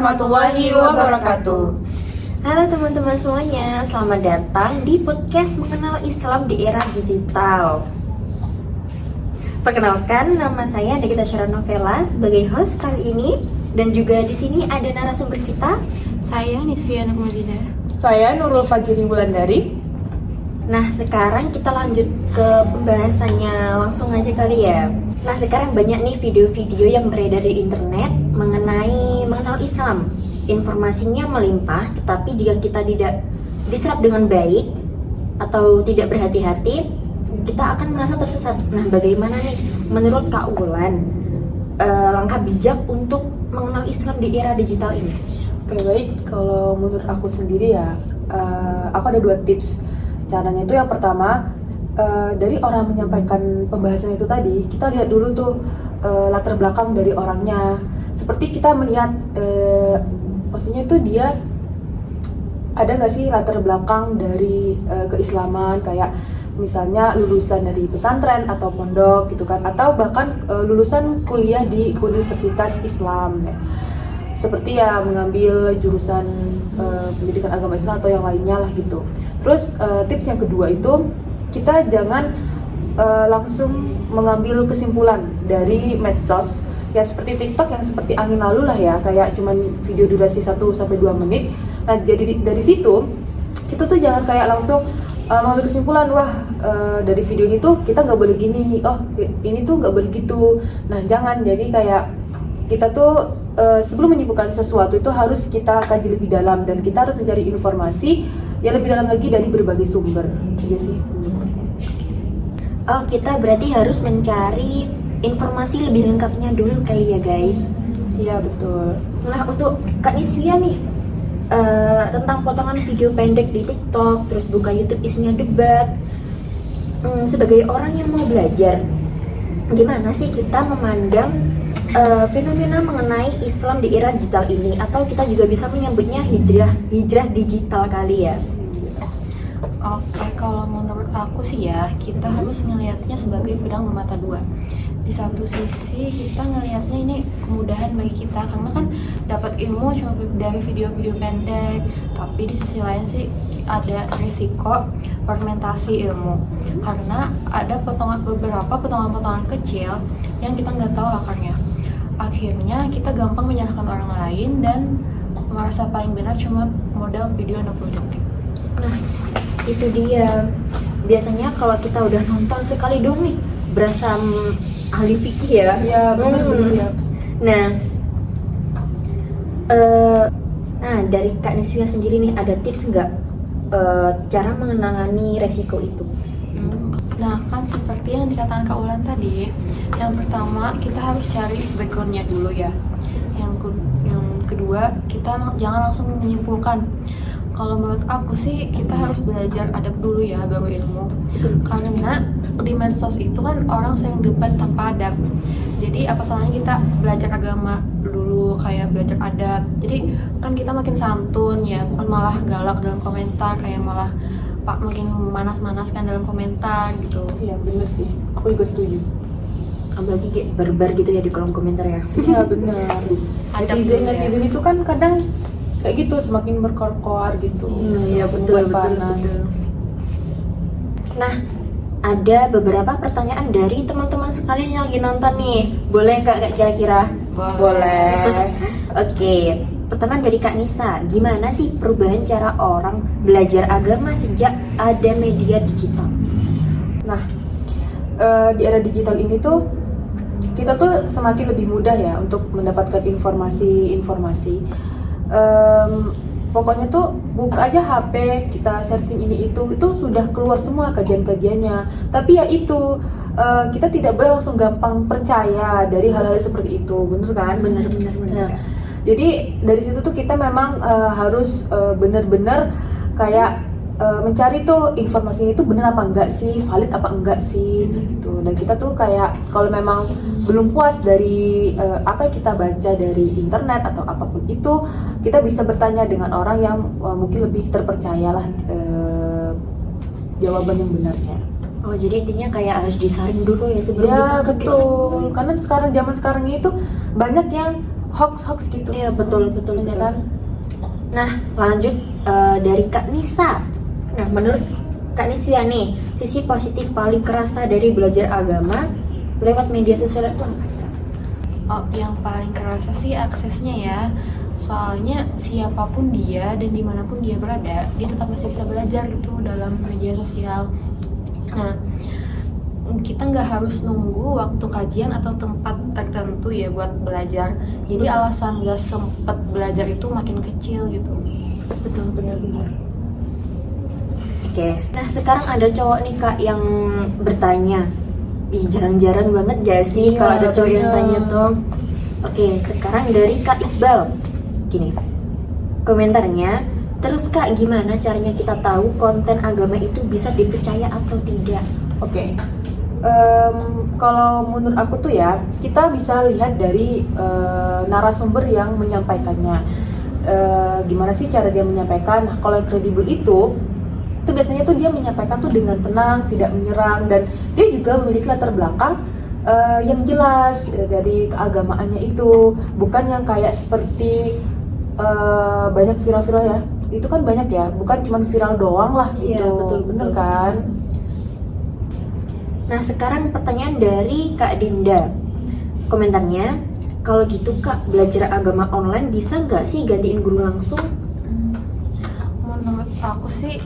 warahmatullahi wabarakatuh. Halo teman-teman semuanya, selamat datang di podcast Mengenal Islam di Era Digital. Perkenalkan, nama saya Nikita Syara Novela sebagai host kali ini, dan juga di sini ada narasumber kita. Saya Nisfiya Nurmadina. Saya Nurul Fajri Wulandari. Nah, sekarang kita lanjut ke pembahasannya langsung aja kali ya. Nah, sekarang banyak nih video-video yang beredar di internet mengenal Islam. Informasinya melimpah, tetapi jika kita tidak diserap dengan baik atau tidak berhati-hati, kita akan merasa tersesat. Nah, bagaimana nih menurut Kak Wulan langkah bijak untuk mengenal Islam di era digital ini? Oke, baik. Kalau menurut aku sendiri ya, aku ada 2 tips. Caranya itu yang pertama, dari orang menyampaikan pembahasan itu tadi, kita lihat dulu tuh latar belakang dari orangnya. Seperti kita melihat, maksudnya tuh dia ada nggak sih latar belakang dari keislaman, kayak misalnya lulusan dari pesantren atau pondok gitu kan, atau bahkan lulusan kuliah di universitas Islam ya. Seperti ya mengambil jurusan pendidikan agama Islam atau yang lainnya lah gitu. Terus tips yang kedua itu, kita jangan langsung mengambil kesimpulan dari medsos ya, seperti TikTok yang seperti angin lalu lah ya, kayak cuman video durasi 1-2 menit. Nah, jadi dari situ kita tuh jangan kayak langsung mengambil kesimpulan, wah dari video ini tuh kita nggak boleh gini, oh ini tuh nggak boleh gitu. Nah, jangan. Jadi kayak kita tuh sebelum menyimpulkan sesuatu itu harus kita kaji lebih dalam, dan kita harus mencari informasi yang lebih dalam lagi dari berbagai sumber aja sih. Oh, kita berarti harus mencari informasi lebih lengkapnya dulu kali ya guys. Iya, betul. Nah, untuk Kak Nisfiya nih, tentang potongan video pendek di TikTok, terus buka YouTube isinya debat, sebagai orang yang mau belajar, gimana sih kita memandang fenomena mengenai Islam di era digital ini, atau kita juga bisa menyebutnya hijrah digital kali ya? Oke, kalau menurut aku sih ya, kita harus ngelihatnya sebagai pedang bermata dua. Di satu sisi kita ngelihatnya ini kemudahan bagi kita, karena kan dapat ilmu cuma dari video-video pendek. Tapi di sisi lain sih ada risiko fragmentasi ilmu, karena ada beberapa potongan-potongan kecil yang kita nggak tahu akarnya. Akhirnya kita gampang menyalahkan orang lain dan merasa paling benar cuma modal video 60 detik. Nah, itu dia. Biasanya kalau kita udah nonton sekali dong nih, berasa ahli fikih ya. Iya, benar ya. Nah, dari Kak Nisfiya sendiri nih, ada tips nggak cara menangani resiko itu? Nah, kan seperti yang dikatakan Kak Ulan tadi, yang pertama kita harus cari backgroundnya dulu ya. Yang kedua, kita jangan langsung menyimpulkan. Kalau menurut aku sih kita harus belajar adab dulu ya, baru ilmu. Karena di medsos itu kan orang sering debat tanpa adab. Jadi apa salahnya kita belajar agama dulu, kayak belajar adab. Jadi kan kita makin santun ya, bukan malah galak dalam komentar, kayak malah makin manas-manaskan dalam komentar gitu. Iya, bener sih. Aku juga setuju. Apalagi kayak barbar gitu ya di kolom komentar ya. Iya, benar. Netizen itu kan kadang kayak gitu, semakin berkoar-koar gitu. Iya, betul. Nah, ada beberapa pertanyaan dari teman-teman sekalian yang lagi nonton nih. Boleh nggak Kak kira-kira? Boleh. Oke. Pertama dari Kak Nisa, gimana sih perubahan cara orang belajar agama sejak ada media digital? Nah, di era digital ini tuh kita tuh semakin lebih mudah ya untuk mendapatkan informasi. Pokoknya tuh buka aja HP, kita searching ini itu sudah keluar semua kajian-kajiannya. Tapi ya itu, kita tidak boleh langsung gampang percaya dari hal-hal seperti itu, bener kan? Bener. Nah, jadi dari situ tuh kita memang harus bener-bener kayak mencari tuh informasinya itu bener apa enggak sih, valid apa enggak sih gitu. Dan kita tuh kayak kalau memang belum puas dari apa yang kita baca dari internet atau apapun itu, kita bisa bertanya dengan orang yang mungkin lebih terpercaya lah jawaban yang benarnya. Oh, jadi intinya kayak harus disaring dulu ya sebelum Ya ditangkap. betul, karena zaman sekarang ini tuh banyak yang hoax gitu. Iya, betul. Ya kan? Nah, lanjut dari Kak Nisa. Nah, menurut Kak Nisya nih, sisi positif paling kerasa dari belajar agama lewat media sosial itu apa sih, Kak? Oh, yang paling kerasa sih aksesnya ya. Soalnya siapapun dia dan dimanapun dia berada, dia tetap masih bisa belajar gitu dalam media sosial. Nah, kita nggak harus nunggu waktu kajian atau tempat tertentu ya buat belajar. Jadi alasan nggak sempet belajar itu makin kecil gitu. Betul, benar. Oke, nah sekarang ada cowok nih Kak yang bertanya. Ih, jarang-jarang banget gak sih Iya, kalau ada cowok yang bener. tanya tuh. Oke, sekarang dari Kak Iqbal. Gini, komentarnya, terus Kak gimana caranya kita tahu konten agama itu bisa dipercaya atau tidak? Oke. Kalau menurut aku tuh ya, kita bisa lihat dari narasumber yang menyampaikannya. Gimana sih cara dia menyampaikan? Nah, kalau yang kredibel itu biasanya tuh dia menyampaikan tuh dengan tenang, tidak menyerang, dan dia juga memiliki latar belakang yang jelas dari keagamaannya itu, bukan yang kayak seperti banyak viral-viral ya. Itu kan banyak ya, bukan cuma viral doang lah Iya, gitu. betul. Bener kan? Nah sekarang pertanyaan dari Kak Dinda. Komentarnya, kalau gitu Kak, belajar agama online bisa nggak sih gantiin guru langsung? Menurut aku sih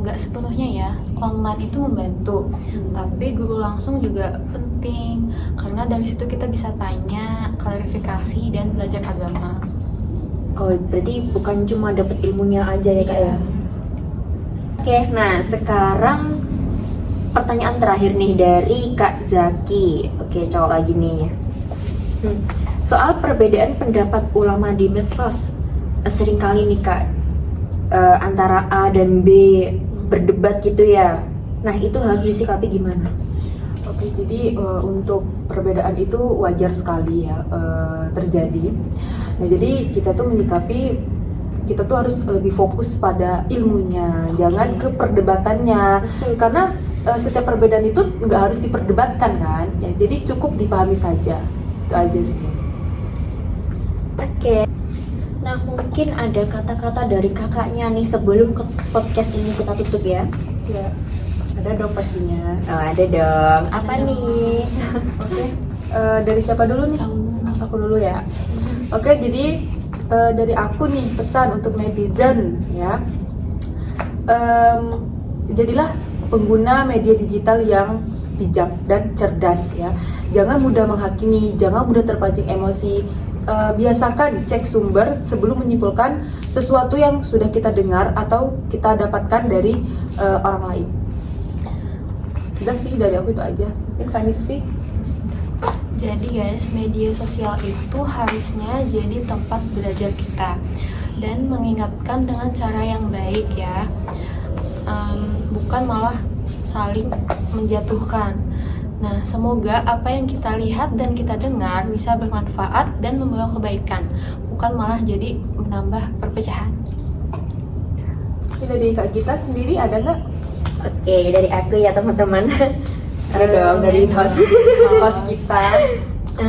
nggak sepenuhnya ya. Online itu membantu, tapi guru langsung juga penting karena dari situ kita bisa tanya, klarifikasi dan belajar agama. Oh, berarti bukan cuma dapet ilmunya aja ya Kak Iya. ya? Oke, nah sekarang pertanyaan terakhir nih dari Kak Zaki. Oke, cowok lagi nih. Soal perbedaan pendapat ulama di medsos, seringkali nih Kak, antara A dan B berdebat gitu ya. Nah, itu harus disikapi gimana? Oke, jadi untuk perbedaan itu wajar sekali ya terjadi. Nah, jadi kita tuh menyikapi, kita tuh harus lebih fokus pada ilmunya, jangan ke perdebatannya. Betul. Karena setiap perbedaan itu nggak harus diperdebatkan kan. Ya, jadi cukup dipahami saja. Itu aja sih. Oke. Nah, mungkin ada kata-kata dari kakaknya nih sebelum ke podcast ini kita tutup ya. Ya, ada dong pastinya. Oh, ada dong. Apa Ada nih? Oke, dari siapa dulu nih? Aku dulu ya. Oke, jadi dari aku nih pesan untuk netizen ya. Jadilah pengguna media digital yang bijak dan cerdas ya. Jangan mudah menghakimi, jangan mudah terpancing emosi. Biasakan cek sumber sebelum menyimpulkan sesuatu yang sudah kita dengar atau kita dapatkan dari orang lain. Udah sih, dari aku itu aja. Mungkin Kak Nisfi. Jadi guys, media sosial itu harusnya jadi tempat belajar kita dan mengingatkan dengan cara yang baik ya, bukan malah saling menjatuhkan. Nah, semoga apa yang kita lihat dan kita dengar bisa bermanfaat dan membawa kebaikan, bukan malah jadi menambah perpecahan. Ini dari Kak Gita sendiri ada nggak? Oke, dari aku ya teman-teman. Ada dong, dari host kita.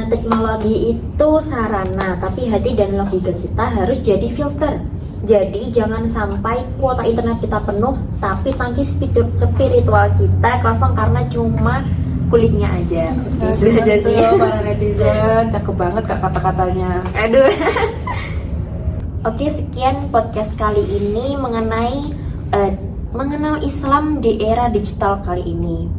Teknologi itu sarana, tapi hati dan logika kita harus jadi filter. Jadi jangan sampai kuota internet kita penuh, tapi tangki spiritual kita kosong karena cuma kulitnya aja. Nah, Oke, itu aja sih. para netizen, cakep banget Kak kata-katanya. Aduh. Oke, sekian podcast kali ini mengenai mengenal Islam di era digital kali ini.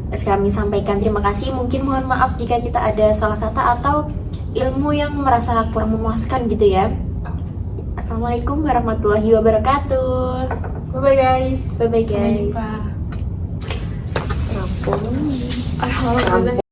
Kami sampaikan terima kasih. Mungkin mohon maaf jika kita ada salah kata atau ilmu yang merasa kurang memuaskan gitu ya. Assalamualaikum warahmatullahi wabarakatuh. Bye bye guys. Bye bye Sampai guys. jumpa. Rampung. Alhamdulillah.